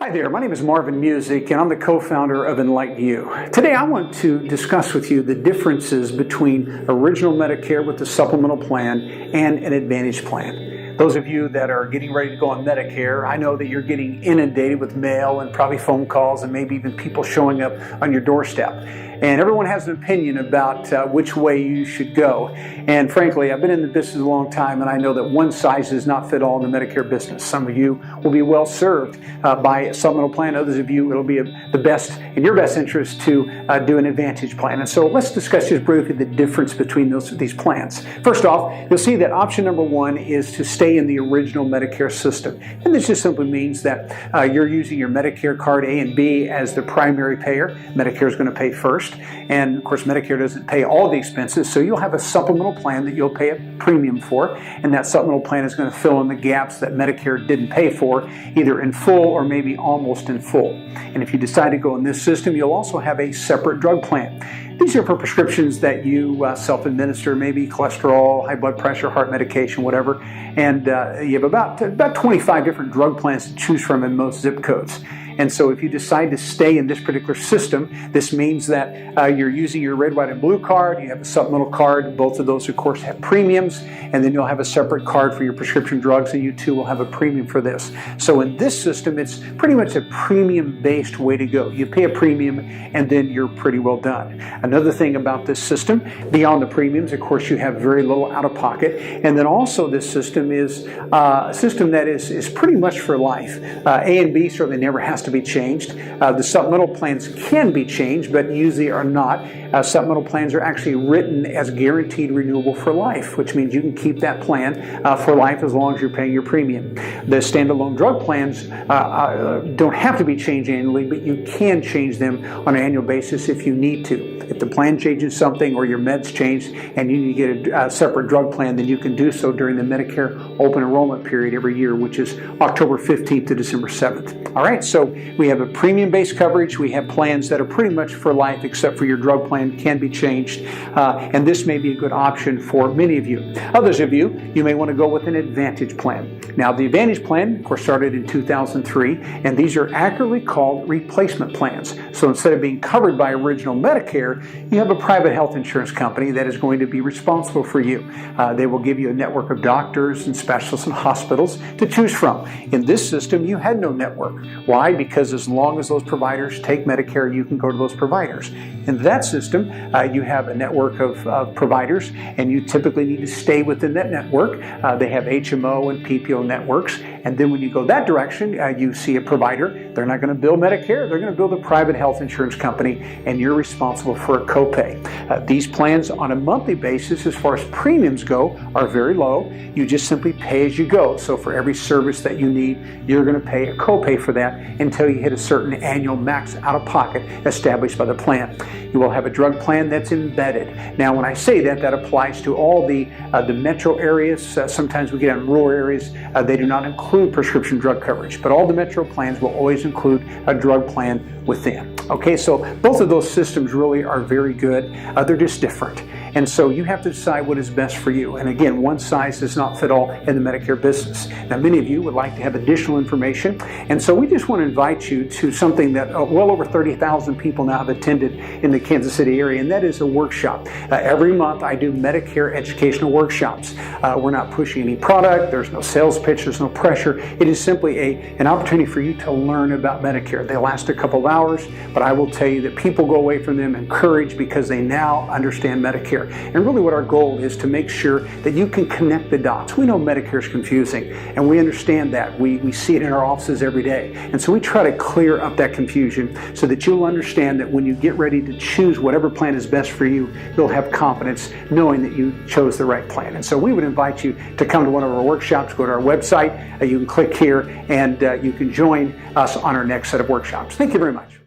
Hi there, my name is Marvin Music and I'm the co-founder of Enlighten You. Today I want to discuss with you the differences between original Medicare with the supplemental plan and an Advantage plan. Those of you that are getting ready to go on Medicare, I know that you're getting inundated with mail and probably phone calls and maybe even people showing up on your doorstep. And everyone has an opinion about which way you should go. And frankly, I've been in the business a long time and I know that one size does not fit all in the Medicare business. Some of you will be well served by a supplemental plan. Others of you, it'll be the best, in your best interest to do an Advantage plan. And so let's discuss just briefly the difference between these plans. First off, you'll see that option number one is to stay in the original Medicare system. And this just simply means that you're using your Medicare card A and B as the primary payer. Medicare is going to pay first. And of course, Medicare doesn't pay all the expenses, so you'll have a supplemental plan that you'll pay a premium for, and that supplemental plan is going to fill in the gaps that Medicare didn't pay for, either in full or maybe almost in full. And if you decide to go in this system, you'll also have a separate drug plan. These are for prescriptions that you self-administer, maybe cholesterol, high blood pressure, heart medication, whatever. And you have about 25 different drug plans to choose from in most zip codes. And so if you decide to stay in this particular system, this means that you're using your red, white, and blue card. You have a supplemental card. Both of those, of course, have premiums. And then you'll have a separate card for your prescription drugs, and you too will have a premium for this. So in this system, it's pretty much a premium-based way to go. You pay a premium, and then you're pretty well done. Another thing about this system, beyond the premiums, of course, you have very little out-of-pocket. And then also this system is a system that is pretty much for life. A and B certainly never has to be changed. The supplemental plans can be changed, but usually are not. Supplemental plans are actually written as guaranteed renewable for life, which means you can keep that plan for life as long as you're paying your premium. The standalone drug plans don't have to be changed annually, but you can change them on an annual basis if you need to. If the plan changes something or your meds change and you need to get a separate drug plan, then you can do so during the Medicare open enrollment period every year, which is October 15th to December 7th. All right, so we have a premium-based coverage. We have plans that are pretty much for life, except for your drug plan can be changed. And this may be a good option for many of you. Others of you, you may want to go with an Advantage plan. Now, the Advantage plan, of course, started in 2003, and these are accurately called replacement plans. So instead of being covered by original Medicare, you have a private health insurance company that is going to be responsible for you. They will give you a network of doctors and specialists and hospitals to choose from. In this system, you had no network. Why? Because as long as those providers take Medicare, you can go to those providers. In that system, you have a network of providers, and you typically need to stay within that network. They have HMO and PPO networks, and then when you go that direction, you see a provider. They're not going to bill Medicare. They're going to bill the private health insurance company, and you're responsible for a copay. These plans on a monthly basis, as far as premiums go, are very low. You just simply pay as you go. So for every service that you need, you're going to pay a copay for that until you hit a certain annual max out-of-pocket established by the plan. You will have a drug plan that's embedded. Now, when I say that, that applies to all the metro areas. Sometimes we get in rural areas. They do not include prescription drug coverage, but all the metro plans will always include a drug plan within. Okay, so both of those systems really are very good. They're just different. And so you have to decide what is best for you. And again, one size does not fit all in the Medicare business. Now, many of you would like to have additional information. And so we just want to invite you to something that well over 30,000 people now have attended in the Kansas City area, and that is a workshop. Every month I do Medicare educational workshops. We're not pushing any product. There's no sales pitch. There's no pressure. It is simply an opportunity for you to learn about Medicare. They last a couple of hours, but I will tell you that people go away from them encouraged because they now understand Medicare. And really what our goal is to make sure that you can connect the dots. We know Medicare is confusing, and we understand that. We see it in our offices every day. And so we try to clear up that confusion so that you'll understand that when you get ready to choose whatever plan is best for you, you'll have confidence knowing that you chose the right plan. And so we would invite you to come to one of our workshops. Go to our website. You can click here, and you can join us on our next set of workshops. Thank you very much.